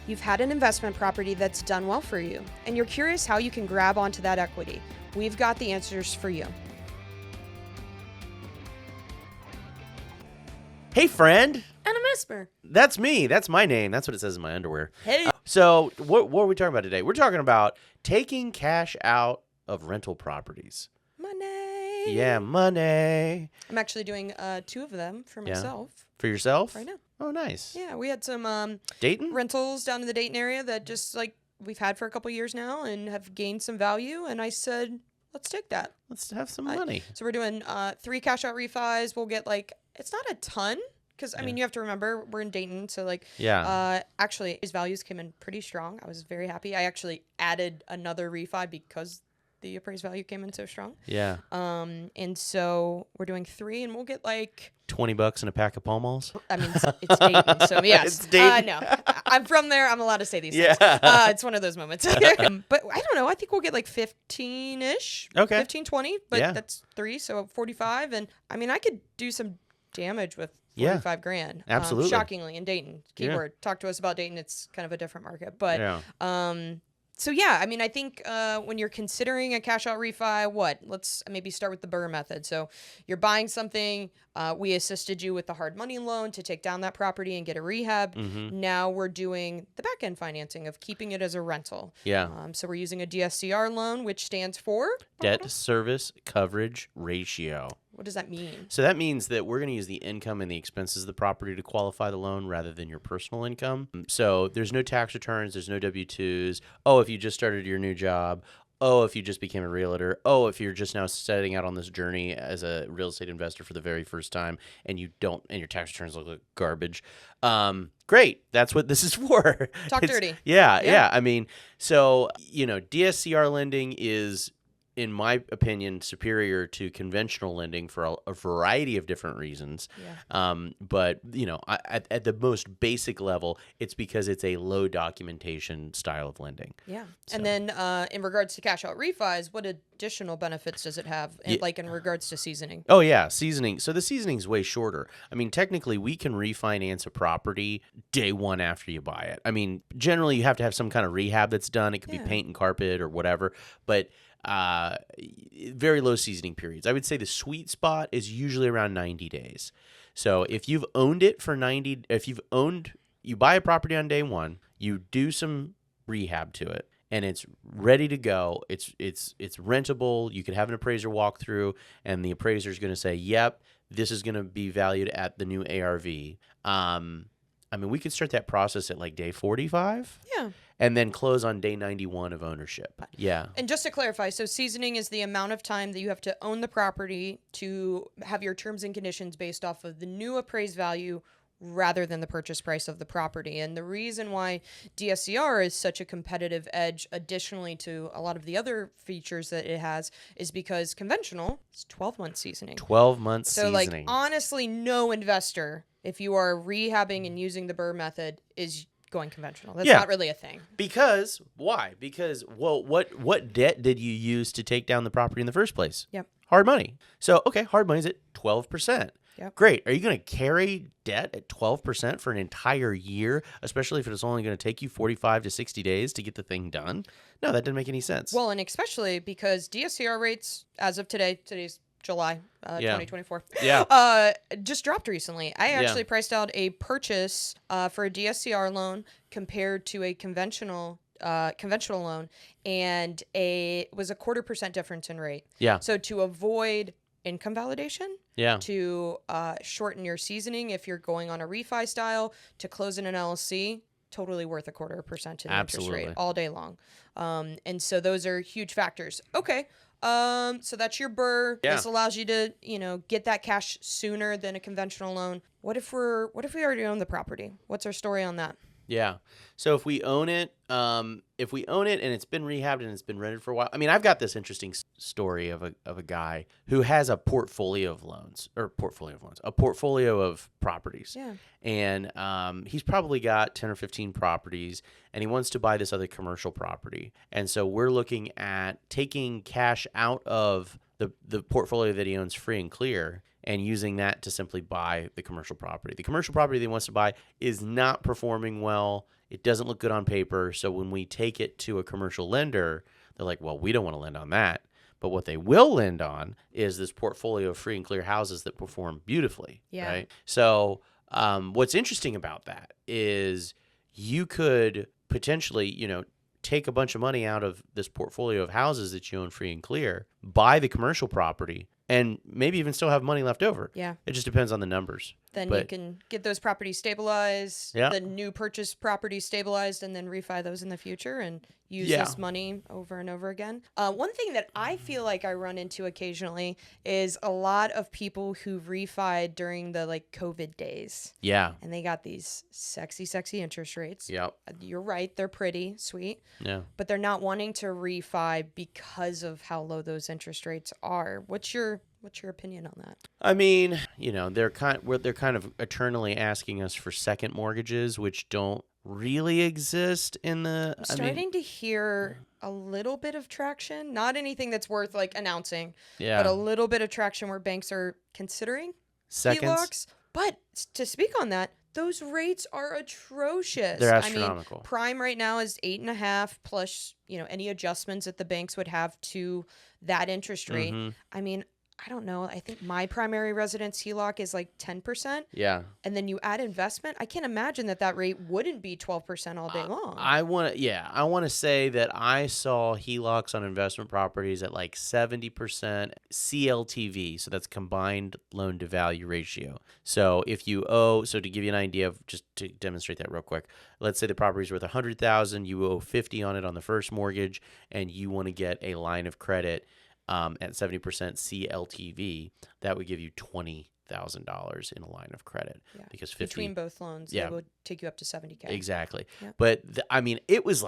You've had an investment property that's done well for you, and you're curious how you can grab onto that equity. We've got the answers for you. Hey, friend. And a Mesmer. That's me. That's my name. That's what it says in my underwear. Hey. So what are we talking about today? We're talking about taking cash out of rental properties. Money. Yeah, money. I'm actually doing 2 of them for myself. For yourself? Right now. Oh, nice. Yeah, we had some Dayton? rentals down in the Dayton area that just we've had for a couple years now and have gained some value. And I said, let's take that. Let's have some money. So we're doing 3 cash out refis. We'll get it's not a ton because I mean you have to remember we're in Dayton, so actually his values came in pretty strong. I was very happy. I actually added another refi because the appraised value came in so strong. Yeah. And so we're doing 3, and we'll get $20 and a pack of Pall Malls. I mean, it's Dayton, so yes. It's Dayton. No, I'm from there. I'm allowed to say these things. It's one of those moments. But I don't know. I think we'll get 15-ish. Okay. 15, 20, but that's 3, so 45. And I mean, I could do some damage with 45 grand. Absolutely. Shockingly in Dayton. Keyword. Talk to us about Dayton. It's kind of a different market. But so yeah, I mean, I think when you're considering a cash out refi, let's maybe start with the BRRRR method. So you're buying something. We assisted you with the hard money loan to take down that property and get a rehab. Mm-hmm. Now we're doing the back end financing of keeping it as a rental. Yeah. So we're using a DSCR loan, which stands for Debt Service Coverage Ratio. What does that mean? So that means that we're going to use the income and the expenses of the property to qualify the loan rather than your personal income. So there's no tax returns, there's no W-2s. Oh, if you just started your new job. Oh, if you just became a realtor. Oh, if you're just now setting out on this journey as a real estate investor for the very first time and you don't, and your tax returns look like garbage. Great. That's what this is for. Talk dirty. Yeah. I mean, so, DSCR lending is, in my opinion, superior to conventional lending for a variety of different reasons. Yeah. But, at the most basic level, it's because it's a low documentation style of lending. Yeah. So. And then in regards to cash out refis, what additional benefits does it have, in regards to seasoning? Oh, yeah, seasoning. So the seasoning is way shorter. I mean, technically, we can refinance a property day one after you buy it. I mean, generally, you have to have some kind of rehab that's done. It could be paint and carpet or whatever. But very low seasoning periods. I would say the sweet spot is usually around 90 days. So if you've owned it for you buy a property on day one, you do some rehab to it, and it's ready to go. It's rentable. You could have an appraiser walk through, and the appraiser is going to say, yep, this is going to be valued at the new ARV. I mean, we could start that process at day 45. Yeah. And then close on day 91 of ownership. Yeah. And just to clarify, so seasoning is the amount of time that you have to own the property to have your terms and conditions based off of the new appraised value rather than the purchase price of the property. And the reason why DSCR is such a competitive edge, additionally to a lot of the other features that it has, is because conventional is 12-month seasoning. 12 months seasoning. So honestly, no investor, if you are rehabbing and using the BRRRR method, is going conventional. That's not really a thing. Because why? Because what debt did you use to take down the property in the first place? Yep. Hard money. So hard money's at 12%. Yep. Great. Are you going to carry debt at 12% for an entire year, especially if it's only going to take you 45 to 60 days to get the thing done? No, that doesn't make any sense. Well, and especially because DSCR rates, as of today's July 2024, just dropped recently. I actually priced out a purchase for a DSCR loan compared to a conventional loan, and it was a 0.25% difference in rate. Yeah. So to avoid income validation, to shorten your seasoning if you're going on a refi style, to close in an LLC, totally worth a 0.25% to the interest rate all day long. And so those are huge factors. Okay. So that's your BRRRR. Yeah. This allows you to, get that cash sooner than a conventional loan. What if we already own the property? What's our story on that? Yeah. So if we own it, and it's been rehabbed and it's been rented for a while. I mean, I've got this interesting story of a guy who has a portfolio of properties. Yeah. And he's probably got 10 or 15 properties, and he wants to buy this other commercial property. And so we're looking at taking cash out of the portfolio that he owns free and clear, and using that to simply buy the commercial property. The commercial property that he wants to buy is not performing well. It doesn't look good on paper. So when we take it to a commercial lender, they're like, well, we don't want to lend on that. But what they will lend on is this portfolio of free and clear houses that perform beautifully. Yeah. Right. So what's interesting about that is you could potentially, take a bunch of money out of this portfolio of houses that you own free and clear, buy the commercial property, and maybe even still have money left over. Yeah. It just depends on the numbers. Then you can get those properties stabilized, Yeah. the new purchase properties stabilized, and then refi those in the future and use Yeah. this money over and over again. One thing that I feel like I run into occasionally is a lot of people who refied during the COVID days. Yeah. And they got these sexy, sexy interest rates. Yep. You're right. They're pretty sweet. Yeah. But they're not wanting to refi because of how low those interest rates are. What's your opinion on that? I mean, they're kind of eternally asking us for second mortgages, which don't really exist in the. I'm starting to hear a little bit of traction, not anything that's worth announcing, Yeah. but a little bit of traction where banks are considering Seconds. HELOCs. But to speak on that, those rates are atrocious. They're astronomical. Prime right now is 8.5 plus, any adjustments that the banks would have to that interest rate. Mhm. I mean, I don't know. I think my primary residence HELOC is 10%. Yeah. And then you add investment. I can't imagine that rate wouldn't be 12% all day long. I want to say that I saw HELOCs on investment properties at 70% CLTV. So that's combined loan to value ratio. So if you so to give you an idea of, just to demonstrate that real quick, let's say the property's worth $100,000, you owe $50 on it on the first mortgage, and you want to get a line of credit at 70% CLTV, that would give you $20,000 in a line of credit. Yeah. Because 50 between both loans, Yeah. it would take you up to $70K. Exactly. Yep. But it was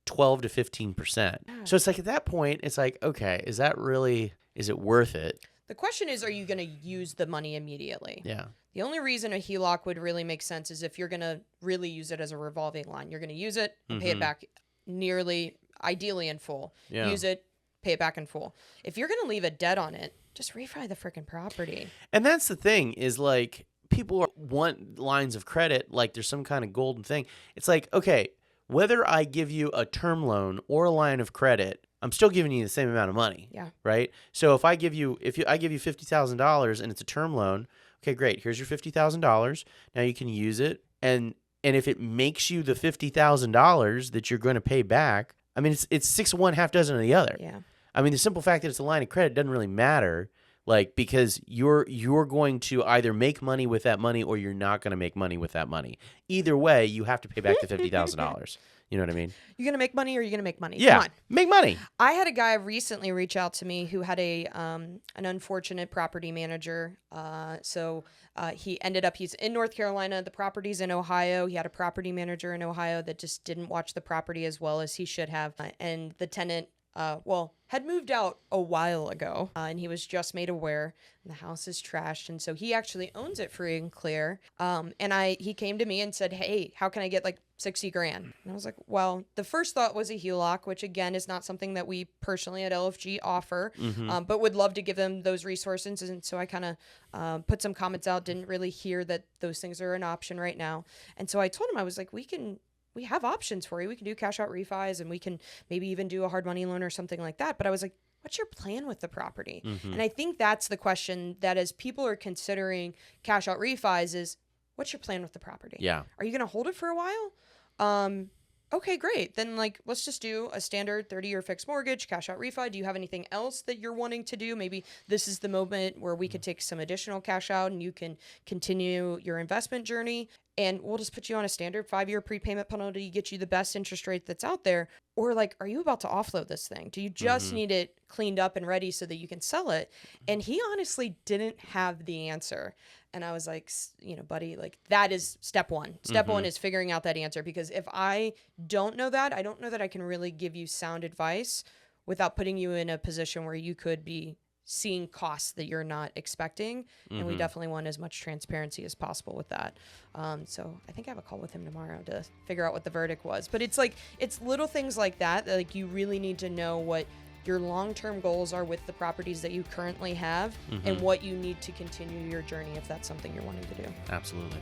12 to 15%. Yeah. So it's at that point, it's okay, is it worth it? The question is, are you going to use the money immediately? Yeah. The only reason a HELOC would really make sense is if you're going to really use it as a revolving line. You're going to use it and pay it back ideally in full. Yeah. Use it, pay it back in full. If you're going to leave a debt on it, just refi the freaking property. And that's the thing is people want lines of credit like there's some kind of golden thing. It's okay, whether I give you a term loan or a line of credit, I'm still giving you the same amount of money. Yeah. Right? So if I give you $50,000 and it's a term loan, okay, great. Here's your $50,000. Now you can use it, and if it makes you the $50,000 that you're going to pay back, I mean it's 6 of one, half dozen of the other. Yeah. I mean, the simple fact that it's a line of credit doesn't really matter, because you're going to either make money with that money or you're not going to make money with that money. Either way, you have to pay back the $50,000. You know what I mean? You're going to make money or you're going to make money. Yeah, Come on. make money. I had a guy recently reach out to me who had an unfortunate property manager. He ended up, he's in North Carolina. The property's in Ohio. He had a property manager in Ohio that just didn't watch the property as well as he should have. And the tenant had moved out a while ago, and he was just made aware, and the house is trashed, and so he actually owns it free and clear. He came to me and said, "Hey, how can I get $60,000?" And I was like, "Well, the first thought was a HELOC, which again is not something that we personally at LFG offer, but would love to give them those resources." And so I kind of put some comments out. Didn't really hear that those things are an option right now, and so I told him, I was like, we have options for you. We can do cash out refis, and we can maybe even do a hard money loan or something like that. But I was like, what's your plan with the property? And I think that's the question that as people are considering cash out refis is, what's your plan with the property? Yeah. Are you going to hold it for a while? Okay, great. Then let's just do a standard 30-year fixed mortgage, cash out refi. Do you have anything else that you're wanting to do? Maybe this is the moment where we could take some additional cash out and you can continue your investment journey. And we'll just put you on a standard 5-year prepayment penalty, get you the best interest rate that's out there. Or are you about to offload this thing? Do you just need it cleaned up and ready so that you can sell it? And he honestly didn't have the answer. And I was like, buddy, that is step one. Step one is figuring out that answer, because if I don't know that, I don't know that I can really give you sound advice without putting you in a position where you could be seeing costs that you're not expecting. And we definitely want as much transparency as possible with that. So I think I have a call with him tomorrow to figure out what the verdict was. But it's it's little things like that you really need to know what your long-term goals are with the properties that you currently have and what you need to continue your journey if that's something you're wanting to do. Absolutely.